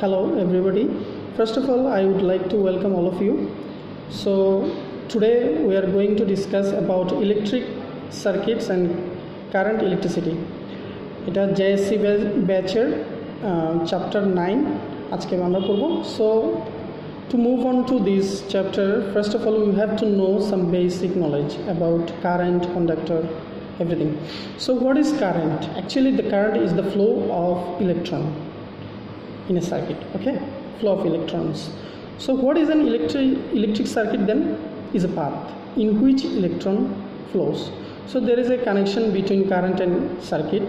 Hello everybody. First of all, I would like to welcome all of you. So today we are going to discuss about electric circuits and current electricity. এটা JSC batcher chapter 9 আজকে আমরা পড়ব. So to move on to this chapter, first of all we have to know some basic knowledge about current, conductor, everything. So what is current? Actually the current is the flow of electron in a circuit. Okay, flow of electrons. So what is an electric circuit then? Is a path in which electron flows. So there is a connection between current and circuit,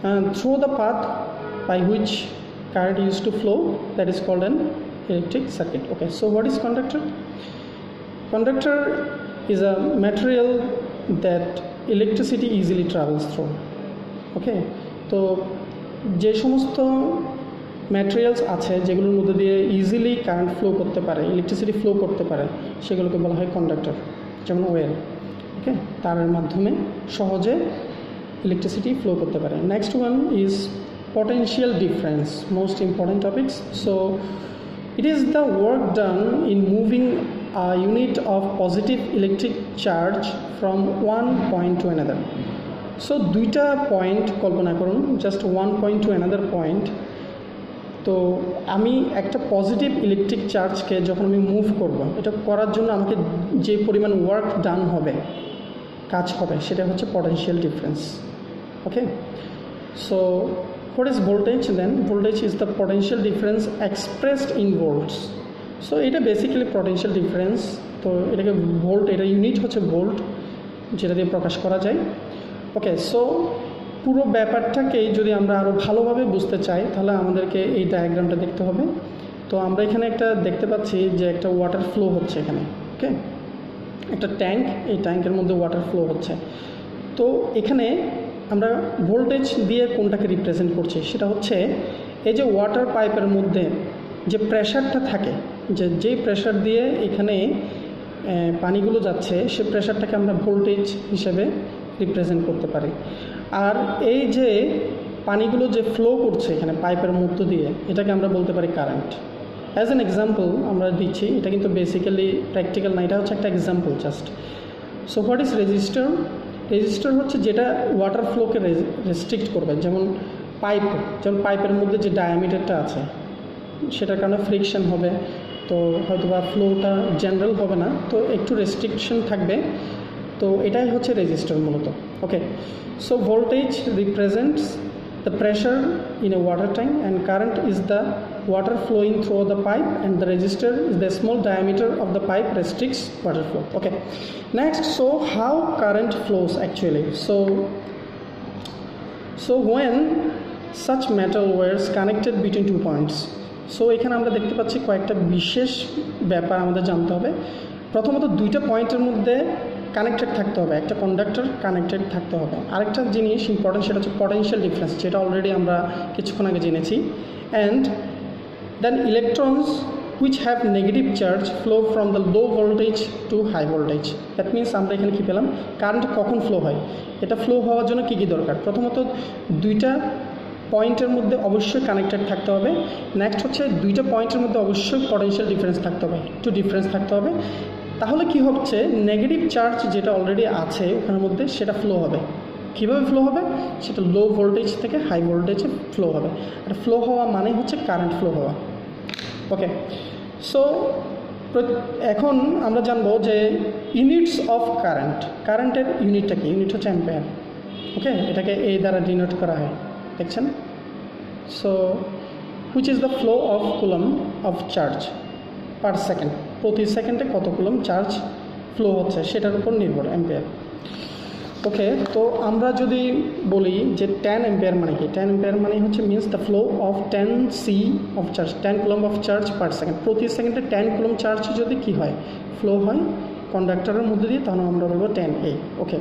and through the path by which current used to flow, that is called an electric circuit. Okay, so what is conductor? Conductor is a material that electricity easily travels through. Okay, তো যে সমস্ত materials আছে যেগুলোর মধ্যে দিয়ে easily current flow করতে পারে, electricity flow করতে পারে, সেগুলোকে বলা হয় কন্ডাক্টর। যেমন ওয়েল, ওকে, তারের মাধ্যমে সহজে ইলেকট্রিসিটি ফ্লো করতে পারে। Next one is potential difference, most important topics. So it is the work done in moving a unit of positive electric charge from one point to another. So দুইটা point কল্পনা করুন, just one point to another point. তো আমি একটা positive electric চার্জকে যখন আমি move করব, এটা করার জন্য আমাকে যে পরিমাণ ওয়ার্ক ডান হবে, কাজ হবে, সেটা হচ্ছে potential difference. Okay, so what is voltage then? Voltage is the potential difference expressed in volts. So এটা বেসিক্যালি potential difference, তো এটাকে ভোল্ট, এটা ইউনিট হচ্ছে ভোল্ট, যেটা দিয়ে প্রকাশ করা যায়। ওকে, সো পুরো ব্যাপারটাকেই যদি আমরা আরও ভালোভাবে বুঝতে চাই তাহলে আমাদেরকে এই ডায়াগ্রামটা দেখতে হবে। তো আমরা এখানে একটা দেখতে পাচ্ছি যে একটা ওয়াটার ফ্লো হচ্ছে এখানে। ওকে, একটা ট্যাঙ্ক, এই ট্যাঙ্কের মধ্যে ওয়াটার ফ্লো হচ্ছে। তো এখানে আমরা ভোল্টেজ দিয়ে কোনটাকে রিপ্রেজেন্ট করছি, সেটা হচ্ছে এই যে ওয়াটার পাইপের মধ্যে যে প্রেশারটা থাকে, যেই প্রেশার দিয়ে এখানে পানিগুলো যাচ্ছে, সে প্রেশারটাকে আমরা ভোল্টেজ হিসেবে রিপ্রেজেন্ট করতে পারি। আর এই যে পানিগুলো যে ফ্লো করছে এখানে পাইপের মধ্য দিয়ে, এটাকে আমরা বলতে পারি কারেন্ট। অ্যাজ অ্যান এক্সাম্পল আমরা দিচ্ছি, এটা কিন্তু বেসিক্যালি প্র্যাকটিক্যাল না, এটা হচ্ছে একটা example just. So what is register? Register হচ্ছে যেটা ওয়াটার ফ্লোকে রেস্ট্রিক্ট করবে। যেমন পাইপের মধ্যে যে ডায়ামিটারটা আছে, সেটার কারণে ফ্রিকশন হবে, তো হয়তো বা ফ্লোটা জেনারেল হবে না, তো একটু রেস্ট্রিকশন থাকবে। তো এটাই হচ্ছে রেজিস্টার মূলত। Okay, so voltage represents the pressure in a water tank, and current is the water flowing through the pipe, and the resistor is the small diameter of the pipe restricts water flow. Okay, next, so how current flows actually? So when such metal wires connected between 2 points, so এখানে আমরা দেখতে পাচ্ছি কয়েকটা বিশেষ ব্যাপার আমাদের জানতে হবে। প্রথমত দুইটা পয়েন্টের মধ্যে কানেক্টেড থাকতে হবে, একটা কন্ডাক্টর কানেক্টেড থাকতে হবে। আরেকটা জিনিস ইম্পর্টেন্ট, সেটা হচ্ছে পটেনশিয়াল ডিফারেন্স, যেটা অলরেডি আমরা কিছুক্ষণ আগে জেনেছি। And then electrons which have negative charge flow from the low voltage to high voltage. That means আমরা এখানে কী পেলাম, কারেন্ট কখন ফ্লো হয়, এটা ফ্লো হওয়ার জন্য কী কী দরকার। প্রথমত দুইটা পয়েন্টের মধ্যে অবশ্যই কানেক্টেড থাকতে হবে। নেক্সট হচ্ছে দুইটা পয়েন্টের মধ্যে অবশ্যই পটেনশিয়াল ডিফারেন্স থাকতে হবে, একটু ডিফারেন্স থাকতে হবে। তাহলে কি হচ্ছে, নেগেটিভ চার্জ যেটা অলরেডি আছে ওখানের মধ্যে, সেটা ফ্লো হবে। কীভাবে ফ্লো হবে, সেটা লো ভোল্টেজ থেকে হাই ভোল্টেজে ফ্লো হবে। আর ফ্লো হওয়া মানে হচ্ছে কারেন্ট ফ্লো হওয়া। ওকে, সো এখন আমরা জানবো যে ইউনিটস অফ কারেন্ট, কারেন্টের ইউনিটটা কি? ইউনিট হচ্ছে অ্যাম্পিয়ার। ওকে, এটাকে এই দ্বারা ডিনোট করা হয়, দেখছেন। So which is the flow of coulomb of charge per second, প্রতি সেকেন্ডে কত কুলম চার্জ ফ্লো হচ্ছে সেটার উপর নির্ভর, অ্যাম্পিয়ার। ওকে, তো আমরা যদি বলি যে 10 অ্যাম্পিয়ার মানে কি, 10 অ্যাম্পিয়ার মানে হচ্ছে means the flow of 10 C of charge, 10 coulomb of charge per second. প্রতি সেকেন্ডে 10 কুলম চার্জ যদি কি হয়, ফ্লো হয় কন্ডাক্টরের মধ্যে দিয়ে, তাহলে আমরা বলবো 10 A। Okay,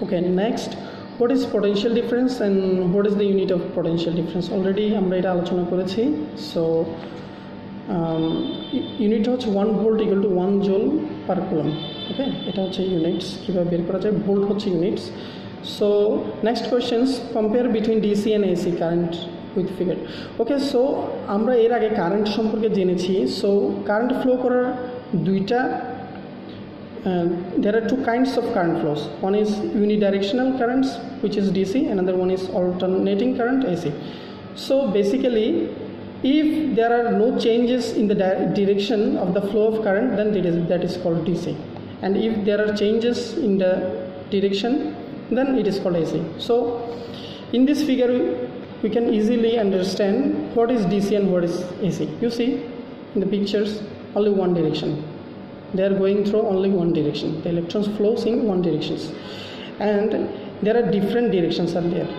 okay, next, what is potential difference and what is the unit of potential difference? Already আমরা এটা আলোচনা করেছি। সো ইউনিট হচ্ছে 1 volt equal to 1 joule per coulomb. Okay, এটা হচ্ছে ইউনিটস। কীভাবে বের করা যায়, ভোল্ট হচ্ছে units So next questions, compare between DC and AC current with figure. Okay, so আমরা এর আগে কারেন্ট সম্পর্কে জেনেছি. So কারেন্ট ফ্লো করার দুইটা there are two kinds of current flows. One is unidirectional currents, which is DC, another one is alternating current, AC. So basically, if there are no changes in the direction of the flow of current, then that is called DC. And if there are changes in the direction, then it is called AC. So in this figure we can easily understand what is DC and what is AC. You see in the pictures only one direction, they are going through only one direction, the electrons flows in one directions, and there are different directions are there,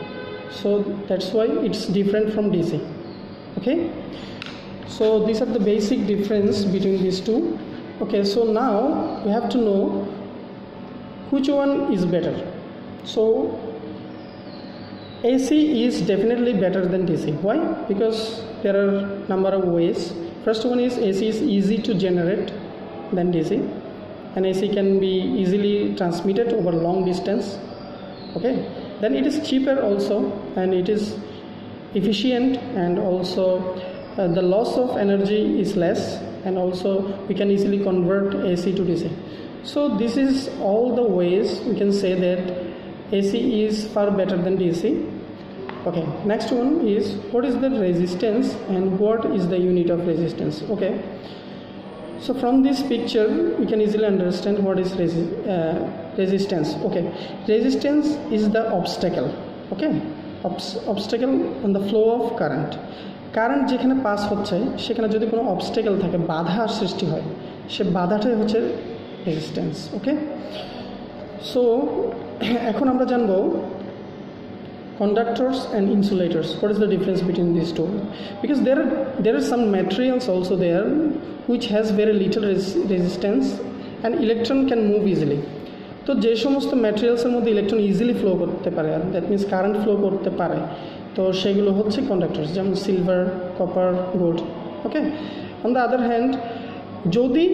so that's why it's different from DC. Okay, so these are the basic difference between these two. Okay, so now we have to know which one is better. So AC is definitely better than DC. Why? Because there are number of ways. First one is AC is easy to generate than DC, and AC can be easily transmitted over long distance. Okay, then it is cheaper also, and it is efficient, and also the loss of energy is less, and also we can easily convert AC to DC. So this is all the ways we can say that AC is far better than DC. Okay, next one is what is the resistance and what is the unit of resistance. Okay, so from this picture we can easily understand what is resistance. Okay, resistance is the obstacle. Okay, obstacle on the flow of current. Current যেখানে pass হচ্ছে সেখানে যদি কোনো obstacle থাকে, বাধার সৃষ্টি হয়, সে বাধাটাই হচ্ছে রেজিস্ট্যান্স. ওকে, সো এখন আমরা জানবো conductors and insulators. What is the difference between these two? Because there are some materials also there which has very little resistance and electron can move easily. তো যে সমস্ত ম্যাটেরিয়ালসের মধ্যে ইলেকট্রন ইজিলি ফ্লো করতে পারে, আর that means current flow করতে পারে, তো সেগুলো হচ্ছে কন্ডাক্টরস, যেমন silver, copper, gold. Okay, on the other hand যদি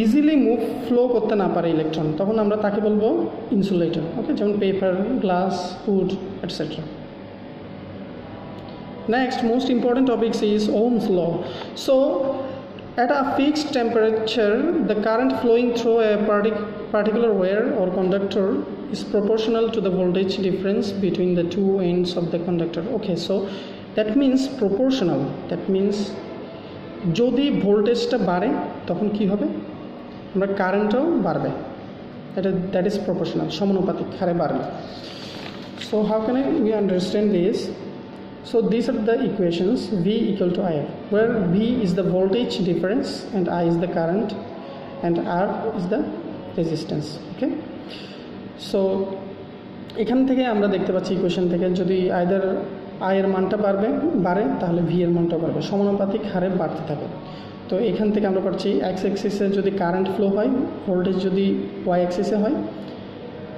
ইজিলি মুভ ফ্লো করতে না পারে ইলেকট্রন, তখন আমরা তাকে বলবো ইনসুলেটর. ওকে, যেমন paper, glass, wood, etcetera. Next, most important topics is Ohm's law. So at a fixed temperature, the current flowing through a particular wire or conductor is proportional to the voltage difference between the two ends of the conductor. Okay, so that means proportional. That means যদি ভোল্টেজটা বাড়ে তখন কি হবে, আমরা কারেন্টও বাড়বে. That is proportional, সমানুপাতিক হারে বাড়বে. So how can we understand this? So these are the equations. V equal to IR, where V is the voltage difference and I is the current and R is the resistance. Okay, so এখান থেকে আমরা দেখতে পাচ্ছি equation থেকে যদি either I এর মানটা বাড়ে তাহলে V এর মানটা বাড়বে, সমানুপাতিক হারে বাড়তে থাকে. তো এখান থেকে আমরা পাচ্ছি এক্স অ্যাক্সিসে যদি কারেন্ট ফ্লো হয়, ভোল্টেজ যদি ওয়াই অ্যাক্সিসে হয়,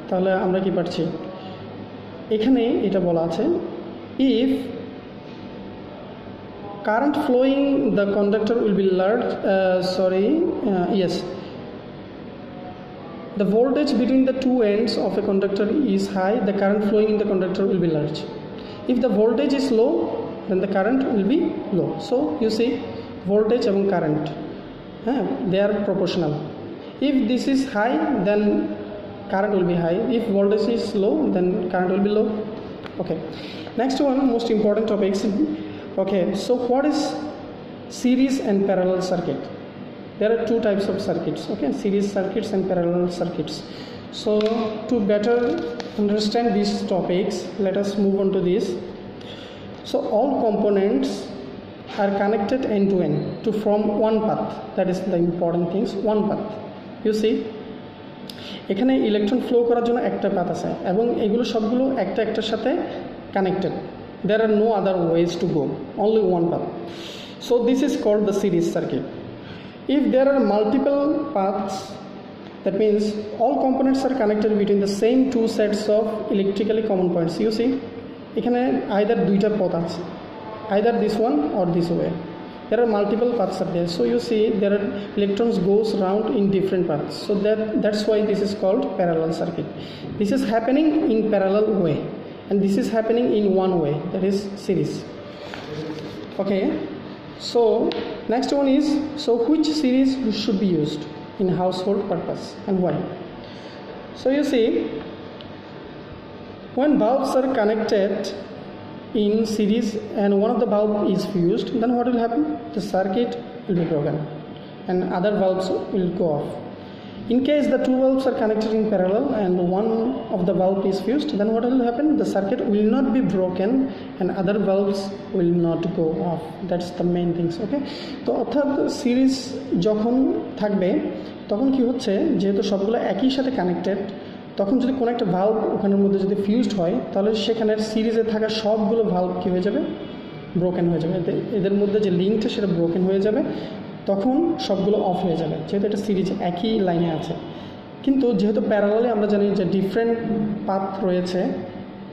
তাহলে আমরা কি পাচ্ছি, এখানে এটা বলা আছে if current flowing the conductor will be large, the voltage between the two ends of a conductor is high, the current flowing in the conductor will be large. If the voltage is low, then the current will be low. So you see voltage and current, they are proportional. If this is high, then current will be high. If voltage is low, then current will be low. Okay, next one, most important topics. Okay, so what is series and parallel circuit? There are two types of circuits. Okay, series circuits and parallel circuits. So to better understand these topics, let us move on to this. So all components are connected end to end to form one path. That is the important things, one path. You see, এখানে electron flow করার জন্য একটা path আছে এবং এগুলো সবগুলো একটার সাথে connected. There are no other ways to go, only one path. So this is called the series circuit. If there are multiple paths, that means all components are connected between the same two sets of electrically common points. You see, এখানে either দুইটা পথ আছে, either this one or this way. there are multiple paths are there. So you see there are electrons goes around in different paths. So that's why this is called parallel circuit. This is happening in parallel way, and this is happening in one way, that is series. Okay, so next one is, so which series should be used in household purpose and why? So you see, when bulbs are connected in series and one of the bulb is fused, then what will happen? The circuit will be broken and other bulbs will go off. In case the two bulbs are connected in parallel and one of the bulb is fused, then what will happen? The circuit will not be broken and other bulbs will not go off. That's the main things. Okay, তো অর্থাৎ series যখন থাকবে তখন কি হচ্ছে, যেহেতু সবগুলো একই সাথে কানেক্টেড, তখন যদি কোনো একটা ভাল্ব ওখানের মধ্যে যদি ফিউজড হয়, তাহলে সেখানের সিরিজে থাকা সবগুলো ভাল্ব কী হয়ে যাবে? ব্রোকেন হয়ে যাবে। এদের মধ্যে যে লিঙ্কটা সেটা ব্রোকেন হয়ে যাবে, তখন সবগুলো অফ হয়ে যাবে, যেহেতু এটা সিরিজ একই লাইনে আছে। কিন্তু যেহেতু প্যারালালি আমরা জানি যে ডিফারেন্ট পাথ রয়েছে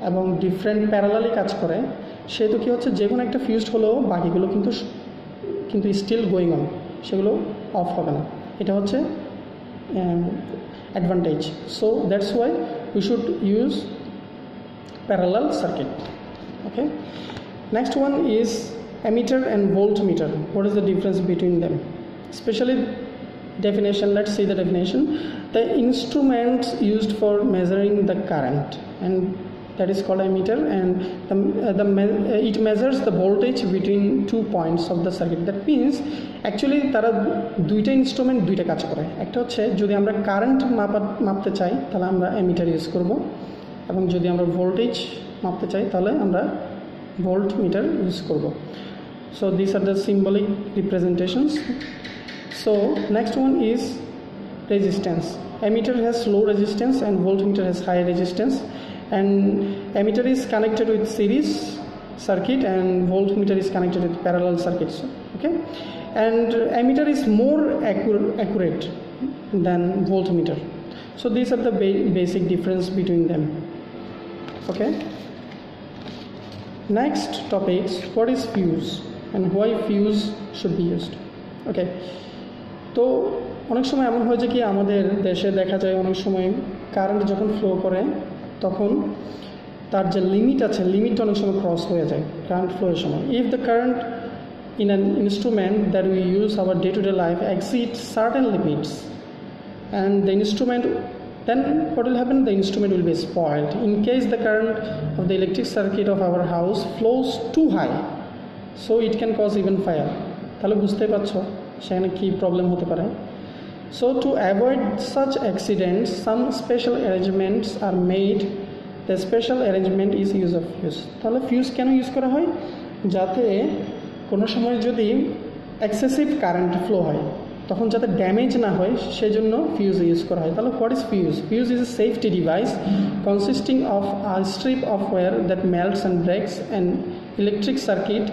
এবং ডিফারেন্ট প্যারালালি কাজ করে, সেহেতু কী হচ্ছে, যে কোনো একটা ফিউজড হলেও বাকিগুলো কিন্তু স্টিল গোয়িং অন, সেগুলো অফ হবে না। এটা হচ্ছে advantage. So that's why we should use parallel circuit. Okay, next one is ammeter and voltmeter. What is the difference between them? Especially definition, let's see the definition. The instruments used for measuring the current, and that is called ammeter, and it measures the voltage between 2 points of the circuit. That means actually তারা দুইটা instrument দুইটা কাজ করে। একটা হচ্ছে যদি আমরা current মাপতে চাই তাহলে আমরা অ্যামিটার ইউজ করব, এবং যদি আমরা ভোল্টেজ মাপতে চাই তাহলে আমরা ভোল্টমিটার ইউজ করব। So these are the symbolic representations. So next one is resistance. Ammeter has low resistance and voltmeter has high resistance, and ammeter is connected with series circuit and voltmeter is connected with parallel circuits. Okay, and ammeter is more accurate than voltmeter. So these are the basic difference between them. Okay, next topics, what is fuse and why fuse should be used. Okay, তো অনেক সময় এমন হয় যে কি আমাদের দেশে দেখা যায় অনেক সময় কারেন্ট যখন ফ্লো করে তখন তার যে লিমিট আছে, লিমিটটা অনেক সময় ক্রস হয়ে যায় কারেন্ট ফ্লোয়ের সময়। If the current in an instrument that we use our day-to-day life exceeds certain limits, and the instrument, then what will happen? The instrument will be spoiled. In case the current of the electric circuit of our house flows too high, so it can cause even fire. তাহলে বুঝতেই পারছো সেখানে কি problem হতে পারে। So to avoid such accidents, some special arrangements are made. The special arrangement is use of fuse. তাহলে fuse কেন use করা হয়? যাতে কোনো সময় যদি এক্সেসিভ কারেন্ট ফ্লো হয় তখন যাতে ড্যামেজ না হয় সেজন্য ফিউজ ইউজ করা হয়। তাহলে what is fuse? Fuse is a safety device consisting of a strip of wire that melts and breaks an electric circuit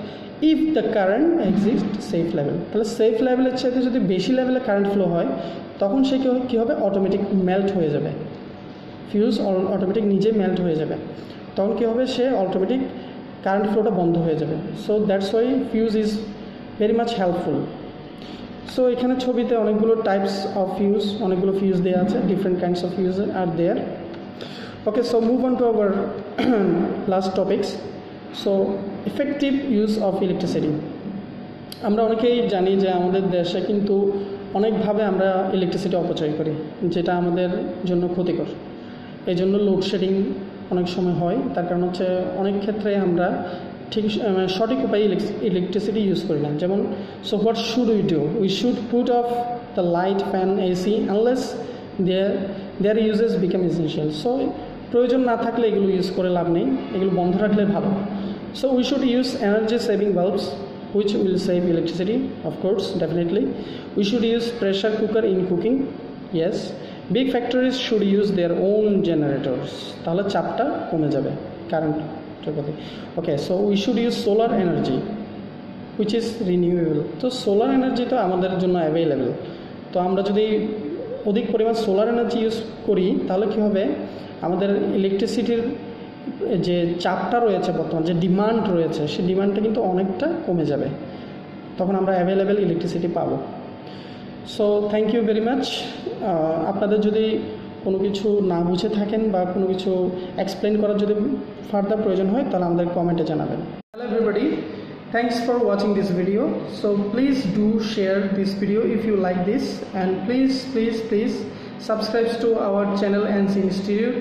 if the current exist safe level. তাহলে সেফ লেভেলের চাইতে যদি বেশি লেভেলে কারেন্ট ফ্লো হয় তখন সে কী হবে? অটোমেটিক মেল্ট হয়ে যাবে, ফিউজ অটোমেটিক নিজে মেল্ট হয়ে যাবে, তখন কী হবে? সে অটোমেটিক কারেন্ট ফ্লোটা বন্ধ হয়ে যাবে। So that's why fuse is very much helpful. So এখানে ছবিতে অনেকগুলো টাইপস অফ ফিউজ, অনেকগুলো ফিউজ দেওয়া আছে, different kinds of fuse are there. Okay, so move on to our last topics. So effective use of electricity. আমরা অনেকেই জানি যে আমাদের দেশে কিন্তু অনেকভাবে আমরা ইলেকট্রিসিটি অপচয় করি, যেটা আমাদের জন্য ক্ষতিকর। এই জন্য লোডশেডিং অনেক সময় হয়। তার কারণ হচ্ছে অনেক ক্ষেত্রে আমরা ঠিক সঠিক উপায়ে ইলেকট্রিসিটি ইউজ করি না। যেমন, so what should we do? We should put off the light, fan, AC unless their uses become essential. So প্রয়োজন না থাকলে এগুলো ইউজ করে লাভ নেই, এগুলো বন্ধ রাখলে ভালো। So we should use energy saving bulbs which will save electricity, of course, definitely. We should use pressure cooker in cooking. Yes, big factories should use their own generators. তাহলে চাপটা কমে যাবে current. Okay, so we should use solar energy which is renewable. তো solar energy তো আমাদের জন্য available. তো আমরা যদি অধিক পরিমাণ সোলার এনার্জি ইউজ করি তাহলে কী হবে? আমাদের ইলেকট্রিসিটির যে চাপটা রয়েছে, বর্তমান যে ডিমান্ড রয়েছে, সেই ডিমান্ডটা কিন্তু অনেকটা কমে যাবে। তখন আমরা অ্যাভেলেবেল ইলেকট্রিসিটি পাবো। So thank you very much. আপনাদের যদি কোনো কিছু না বুঝে থাকেন বা কোনো কিছু এক্সপ্লেন করার যদি ফার্দার প্রয়োজন হয় তাহলে আমাদের কমেন্টে জানাবেন। Hello everybody, thanks for watching this video. So please do share this video if you like this, and please subscribe to our channel NC Institute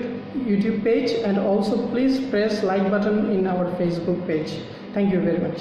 YouTube page, and also please press like button in our Facebook page. Thank you very much.